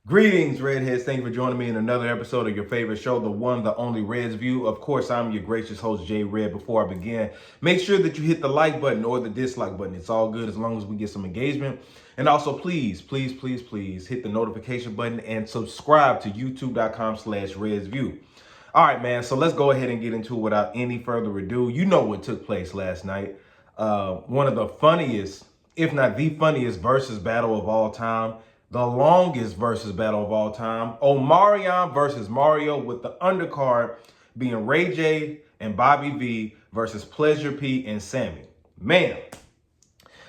Greetings, Redheads. Thank you for joining me in another episode of your favorite show, the one, the only Red's View. Of course, I'm your gracious host, Jay Red. Before I begin, make sure that you hit the like button or the dislike button. It's all good as long as we get some engagement. And also, please hit the notification button and subscribe to youtube.com/Red's View. All right, man. So let's go ahead and get into it without any further ado. You know what took place last night. One of the funniest, if not the funniest, versus battle of all time. The longest versus battle of all time. Omarion versus Mario, with the undercard being Ray J and Bobby V versus Pleasure P and Sammie. Man,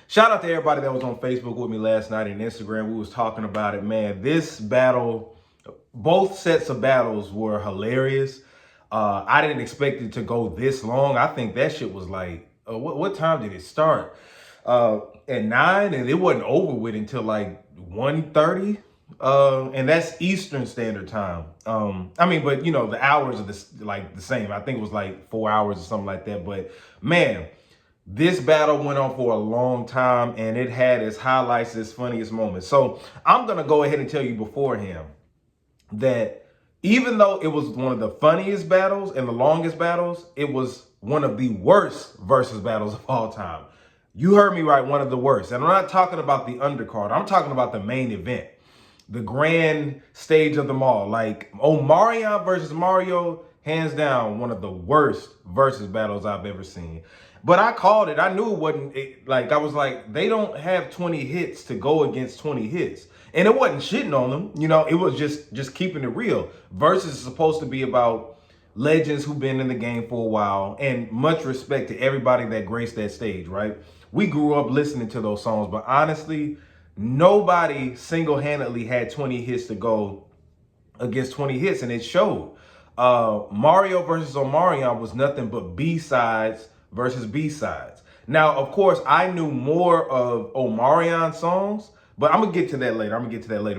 shout out to everybody that was on Facebook with me last night and Instagram. We was talking about it, man. This battle, both sets of battles were hilarious. I didn't expect it to go this long. I think that shit was like, what time did it start? At 9, and it wasn't over with until like 1:30. And that's Eastern Standard Time. But you know, the hours are the same. I think it was like 4 hours or something like that. But man, this battle went on for a long time, and it had its highlights, its funniest moments. So I'm gonna go ahead and tell you beforehand that even though it was one of the funniest battles and the longest battles, it was one of the worst versus battles of all time. You heard me right, one of the worst. And I'm not talking about the undercard. I'm talking about the main event, the grand stage of them all. Like Omarion versus Mario, hands down, one of the worst versus battles I've ever seen. But I called it. I knew it wasn't, I was like, they don't have 20 hits to go against 20 hits. And it wasn't shitting on them. You know, it was just keeping it real. Versus is supposed to be about legends who've been in the game for a while, and much respect to everybody that graced that stage, right? We grew up listening to those songs, but honestly, nobody single-handedly had 20 hits to go against 20 hits, and it showed. Mario versus Omarion was nothing but B-sides versus B-sides. Now, of course, I knew more of Omarion songs, but I'm gonna get to that later.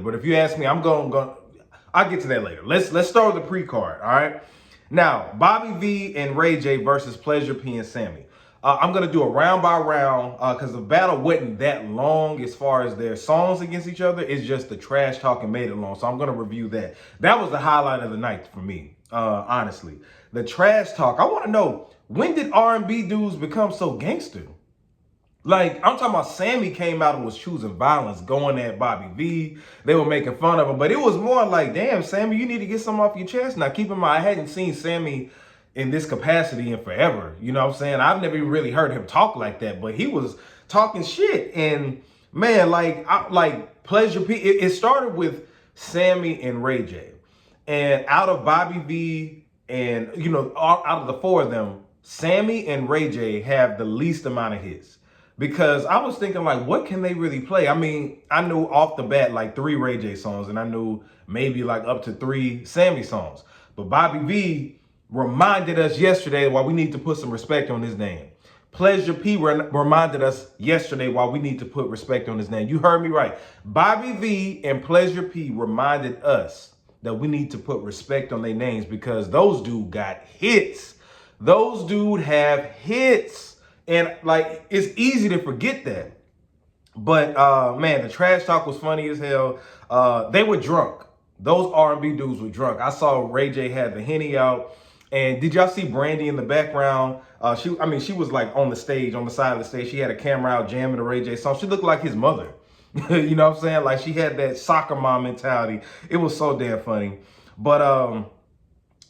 But if you ask me, I'll get to that later. Let's start with the pre-card, all right? Now, Bobby V and Ray J versus Pleasure P and Sammie. I'm going to do a round by round because the battle wasn't that long as far as their songs against each other. It's just the trash talking made it long. So I'm going to review that. That was the highlight of the night for me, honestly. The trash talk. I want to know, when did R&B dudes become so gangster? Like, I'm talking about Sammie came out and was choosing violence, going at Bobby V. They were making fun of him. But it was more like, damn, Sammie, you need to get something off your chest. Now, keep in mind, I hadn't seen Sammie in this capacity in forever. You know what I'm saying? I've never even really heard him talk like that, but he was talking shit. And man, like Pleasure P, it started with Sammie and Ray J. And out of Bobby V and, you know, out of the four of them, Sammie and Ray J have the least amount of hits. Because I was thinking, like, what can they really play? I mean, I knew off the bat like 3 Ray J songs, and I knew maybe like up to 3 Sammie songs. But Bobby V reminded us yesterday why we need to put some respect on his name. Pleasure P reminded us yesterday why we need to put respect on his name. You heard me right. Bobby V and Pleasure P reminded us that we need to put respect on their names because those dude got hits. Those dude have hits. And like, it's easy to forget that. But man, the trash talk was funny as hell. They were drunk. Those R&B dudes were drunk. I saw Ray J had the Henny out. And did y'all see Brandy in the background? She was like on the stage, on the side of the stage. She had a camera out jamming the Ray J song. She looked like his mother. You know what I'm saying? Like, she had that soccer mom mentality. It was so damn funny. But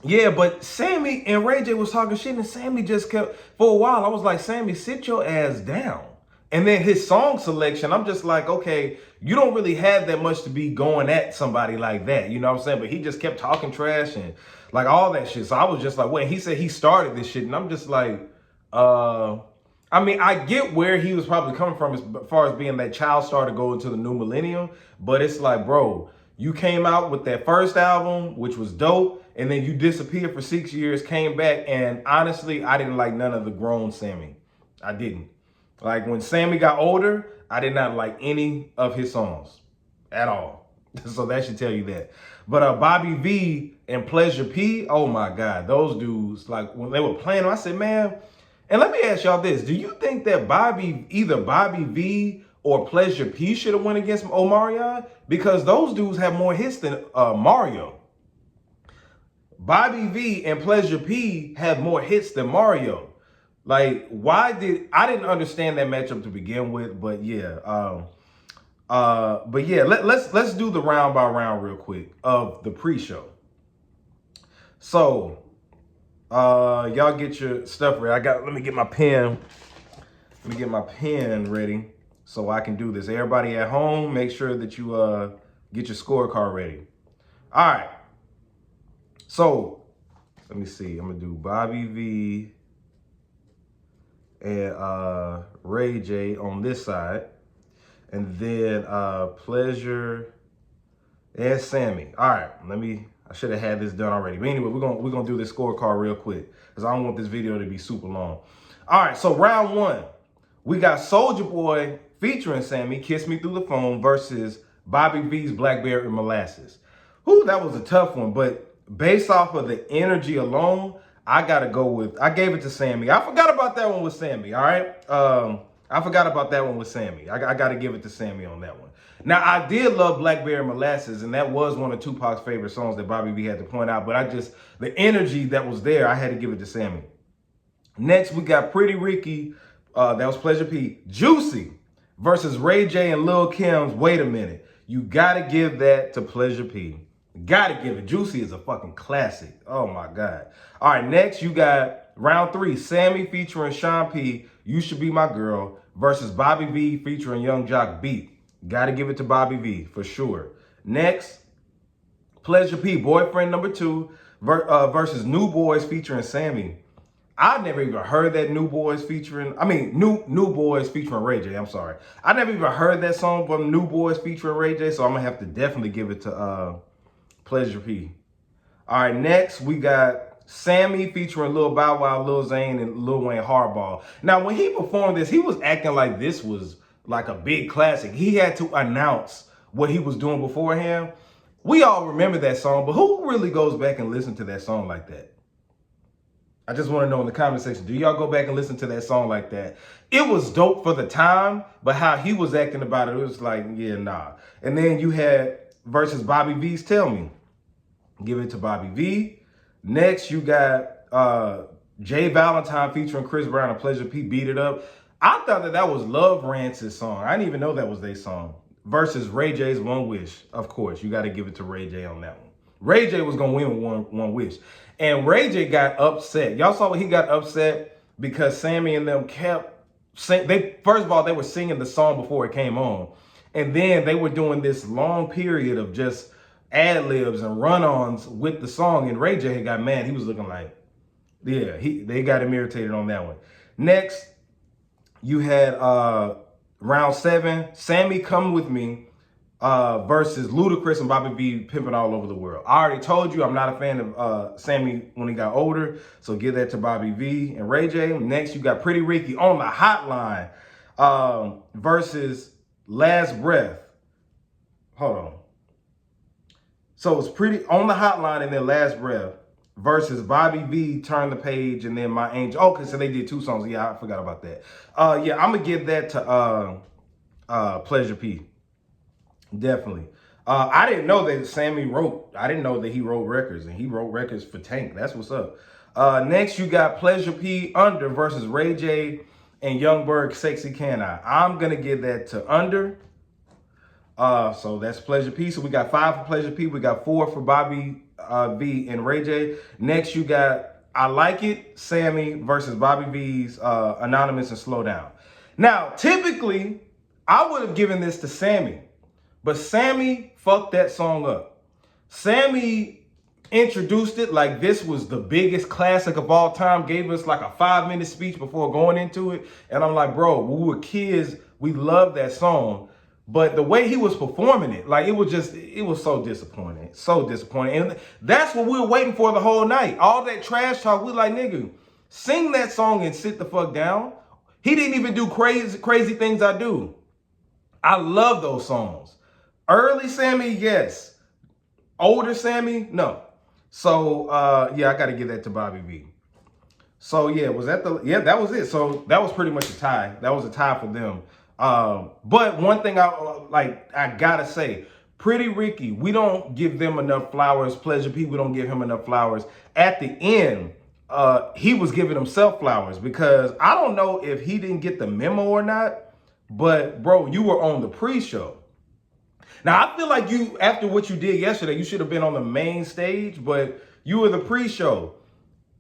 yeah, but Sammie and Ray J was talking shit, and Sammie just kept, for a while, I was like, Sammie, sit your ass down. And then his song selection, I'm just like, okay, you don't really have that much to be going at somebody like that. You know what I'm saying? But he just kept talking trash and like all that shit. So I was just like, wait, he said he started this shit. And I'm just like, I get where he was probably coming from as far as being that child star to go into the new millennium. But it's like, bro, you came out with that first album, which was dope. And then you disappeared for 6 years, came back. And honestly, I didn't like none of the grown Sammie. I didn't. Like, when Sammie got older, I did not like any of his songs at all. So that should tell you that. But Bobby V and Pleasure P, oh my God, those dudes, like when they were playing, I said, man, and let me ask y'all this. Do you think that either Bobby V or Pleasure P should have went against Omarion, because those dudes have more hits than Mario. Bobby V and Pleasure P have more hits than Mario. Like, I didn't understand that matchup to begin with, but yeah. Let's do the round by round real quick of the pre-show. So, y'all get your stuff ready. Let me get my pen. Let me get my pen ready so I can do this. Everybody at home, make sure that you get your scorecard ready. All right. So, let me see. I'm gonna do Bobby V and Ray J on this side, and then Pleasure and Sammie. All right, I should have had this done already. But anyway, we're gonna do this scorecard real quick because I don't want this video to be super long. All right, so round one, we got Soulja Boy featuring Sammie, Kiss Me Through the Phone, versus Bobby V's Blackberry and Molasses. Whew, that was a tough one, but based off of the energy alone, I gave it to Sammie. I forgot about that one with Sammie, all right? I forgot about that one with Sammie. I got to give it to Sammie on that one. Now, I did love Blackberry Molasses, and that was one of Tupac's favorite songs that Bobby V had to point out, but the energy that was there, I had to give it to Sammie. Next, we got Pretty Ricky, that was Pleasure P, Juicy versus Ray J and Lil Kim's Wait a Minute. You got to give that to Pleasure P. Gotta give it. Juicy is a fucking classic. Oh my God. All right, next you got round three. Sammie featuring Sean P, You Should Be My Girl, versus Bobby V featuring Young Jock Beat. Gotta give it to Bobby V for sure. Next, Pleasure P, Boyfriend Number 2 versus New Boys featuring Sammie. I never even heard that New Boys featuring Ray J. I'm sorry. I never even heard that song from New Boys featuring Ray J, so I'm gonna have to definitely give it to Pleasure P. All right, next we got Sammie featuring Lil Bow Wow, Lil Zane, and Lil Wayne Hardball. Now, when he performed this, he was acting like this was like a big classic. He had to announce what he was doing beforehand. We all remember that song, but who really goes back and listen to that song like that? I just want to know in the comment section, do y'all go back and listen to that song like that? It was dope for the time, but how he was acting about it, it was like, yeah, nah. And then you had versus Bobby V's Tell Me. Give it to Bobby V. Next, you got Jay Valentine featuring Chris Brown and Pleasure P, Beat It Up. I thought that was Love Rance's song. I didn't even know that was their song. Versus Ray J's One Wish. Of course, you got to give it to Ray J on that one. Ray J was going to win with one Wish. And Ray J got upset. Y'all saw when he got upset because Sammie and them kept saying, first of all, they were singing the song before it came on. And then they were doing this long period of just ad-libs and run-ons with the song. And Ray J had got mad. He was looking like, yeah, they got him irritated on that one. Next, you had round 7, Sammie Come With Me versus Ludacris and Bobby V, Pimpin' All Over the World. I already told you I'm not a fan of Sammie when he got older, so give that to Bobby V and Ray J. Next, you got Pretty Ricky on the Hotline versus Last Breath. Hold on. So it's Pretty on the Hotline and then Last Breath versus Bobby V, Turn the Page, and then My Angel. Okay, so they did 2 songs. Yeah, I forgot about that. Yeah, I'm gonna give that to Pleasure P. Definitely. I didn't know that Sammie wrote. I didn't know that he wrote records, and he wrote records for Tank. That's what's up. Next, you got Pleasure P, Under versus Ray J and Young Berg, Sexy Can I. I'm gonna give that to Under. So that's Pleasure P. So we got 5 for Pleasure P. We got 4 for Bobby V and Ray J. Next, you got I Like It, Sammie versus Bobby V's Anonymous and Slow Down. Now, typically, I would have given this to Sammie, but Sammie fucked that song up. Sammie introduced it like this was the biggest classic of all time, gave us like a 5-minute speech before going into it. And I'm like, bro, when we were kids, we loved that song. But the way he was performing it, like it was so disappointing. So disappointing. And that's what we were waiting for the whole night. All that trash talk, we like, nigga, sing that song and sit the fuck down. He didn't even do crazy things I do. I love those songs. Early Sammie, yes. Older Sammie, no. So yeah, I gotta give that to Bobby V. So yeah, that was it. So that was pretty much a tie. That was a tie for them. But one thing I gotta say, Pretty Ricky, we don't give them enough flowers. Pleasure P, we don't give him enough flowers. At the end, he was giving himself flowers because I don't know if he didn't get the memo or not, but bro, you were on the pre-show. Now, I feel like you, after what you did yesterday, you should have been on the main stage, but you were the pre-show.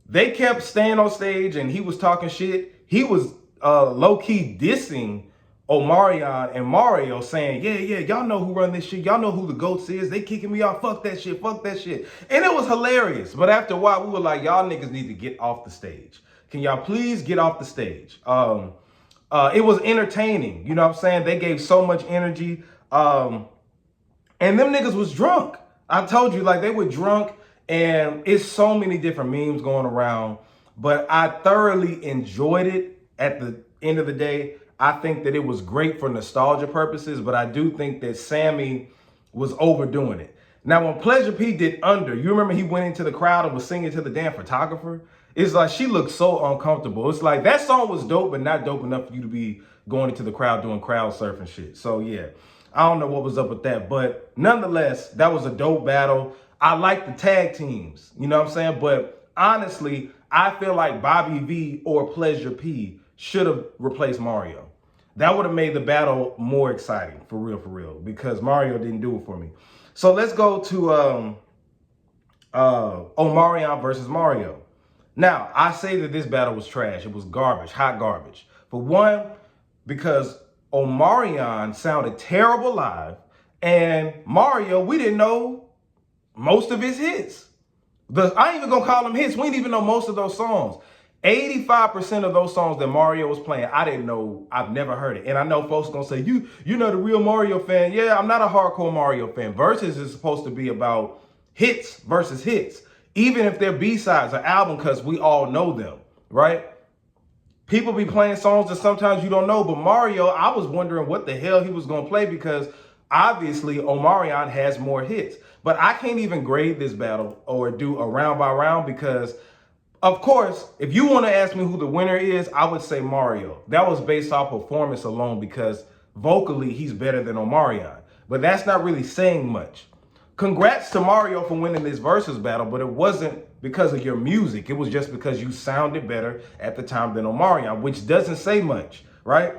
They kept staying on stage and he was talking shit. He was low-key dissing Omarion and Mario, saying, yeah, y'all know who run this shit. Y'all know who the GOATs is. They kicking me off. Fuck that shit. Fuck that shit. And it was hilarious. But after a while, we were like, y'all niggas need to get off the stage. Can y'all please get off the stage? It was entertaining. You know what I'm saying? They gave so much energy. And them niggas was drunk. I told you, like, they were drunk, and it's so many different memes going around. But I thoroughly enjoyed it at the end of the day. I think that it was great for nostalgia purposes, but I do think that Sammie was overdoing it. Now, when Pleasure P did Under, you remember he went into the crowd and was singing to the damn photographer? It's like she looked so uncomfortable. It's like that song was dope, but not dope enough for you to be going into the crowd doing crowd surfing shit. So, yeah. I don't know what was up with that, but nonetheless, that was a dope battle. I like the tag teams, you know what I'm saying? But honestly, I feel like Bobby V or Pleasure P should have replaced Mario. That would have made the battle more exciting, for real, because Mario didn't do it for me. So let's go to Omarion versus Mario. Now, I say that this battle was trash. It was garbage, hot garbage. For one, because Omarion sounded terrible live, and Mario, we didn't know most of his hits. I ain't even gonna call them hits. We didn't even know most of those songs. 85% of those songs that Mario was playing, I didn't know. I've never heard it. And I know folks gonna say, you're not a real Mario fan. Yeah, I'm not a hardcore Mario fan. Verzuz is supposed to be about hits versus hits, even if they're B-sides or album cuts, we all know them, right? People be playing songs that sometimes you don't know, but Mario, I was wondering what the hell he was going to play because obviously Omarion has more hits. But I can't even grade this battle or do a round by round because, of course, if you want to ask me who the winner is, I would say Mario. That was based off performance alone because vocally he's better than Omarion. But that's not really saying much. Congrats to Mario for winning this versus battle, but it wasn't because of your music. It was just because you sounded better at the time than Omarion, which doesn't say much, right?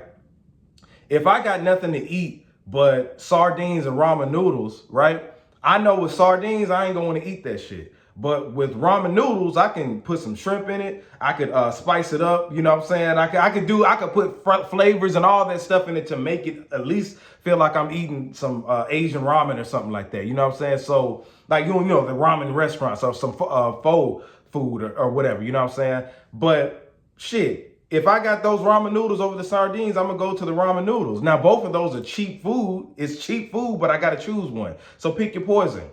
If I got nothing to eat but sardines and ramen noodles, right? I know with sardines, I ain't gonna want to eat that shit. But with ramen noodles, I can put some shrimp in it. I could spice it up. You know what I'm saying? I could put flavors and all that stuff in it to make it at least feel like I'm eating some Asian ramen or something like that. You know what I'm saying? So like, you know, the ramen restaurants or some pho food or whatever, you know what I'm saying? But shit, if I got those ramen noodles over the sardines, I'm gonna go to the ramen noodles. Now, both of those are cheap food. It's cheap food, but I gotta choose one. So pick your poison.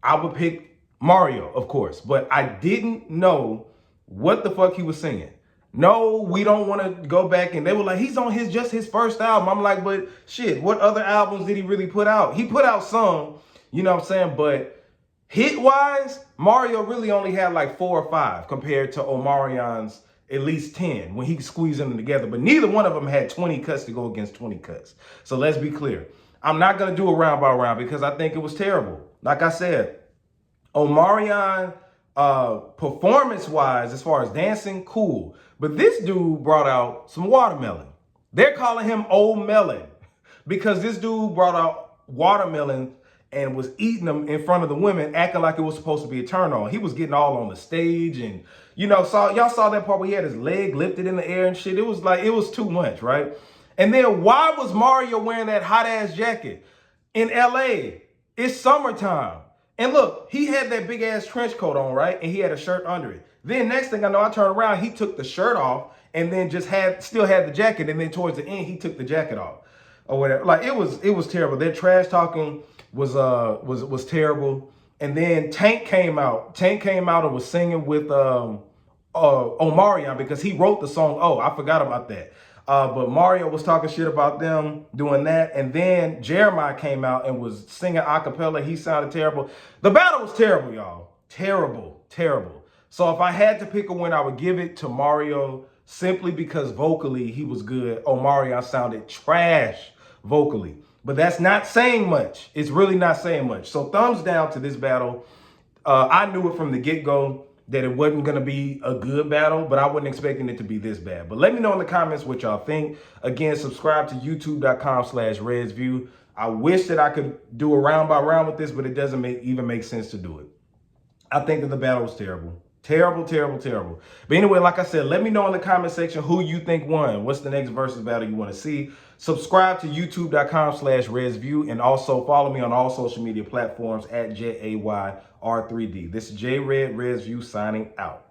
I would pick Mario, of course, but I didn't know what the fuck he was singing. No, we don't want to go back. And they were like, he's on just his first album. I'm like, but shit, what other albums did he really put out? He put out some, you know what I'm saying? But hit-wise, Mario really only had like 4 or 5 compared to Omarion's at least 10 when he squeezed them together. But neither one of them had 20 cuts to go against 20 cuts. So let's be clear. I'm not going to do a round by round because I think it was terrible. Like I said, Omarion, performance-wise, as far as dancing, cool. But this dude brought out some watermelon. They're calling him Old Melon because this dude brought out watermelon and was eating them in front of the women, acting like it was supposed to be a turn on. He was getting all on the stage and, you know, y'all saw that part where he had his leg lifted in the air and shit. It was like, it was too much, right? And then why was Mario wearing that hot-ass jacket in LA? It's summertime. And look, he had that big ass trench coat on, right? And he had a shirt under it. Then next thing I know, I turned around, he took the shirt off and then just still had the jacket. And then towards the end, he took the jacket off or whatever. Like it was terrible. Their trash talking was terrible. And then Tank came out. Tank came out and was singing with Omarion because he wrote the song. Oh, I forgot about that. But Mario was talking shit about them doing that. And then Jeremiah came out and was singing a cappella. He sounded terrible. The battle was terrible, y'all. Terrible. So if I had to pick a win, I would give it to Mario simply because vocally he was good. Omarion sounded trash vocally. But that's not saying much. It's really not saying much. So thumbs down to this battle. I knew it from the get-go that it wasn't going to be a good battle, but I wasn't expecting it to be this bad. But let me know in the comments what y'all think. Again, subscribe to youtube.com/RedsView. I wish that I could do a round by round with this, but it doesn't even make sense to do it. I think that the battle was terrible. Terrible, terrible, terrible. But anyway, like I said, let me know in the comment section who you think won. What's the next versus battle you want to see? Subscribe to youtube.com/RedsView and also follow me on all social media platforms at JAYR3D. This is J Red RedsView signing out.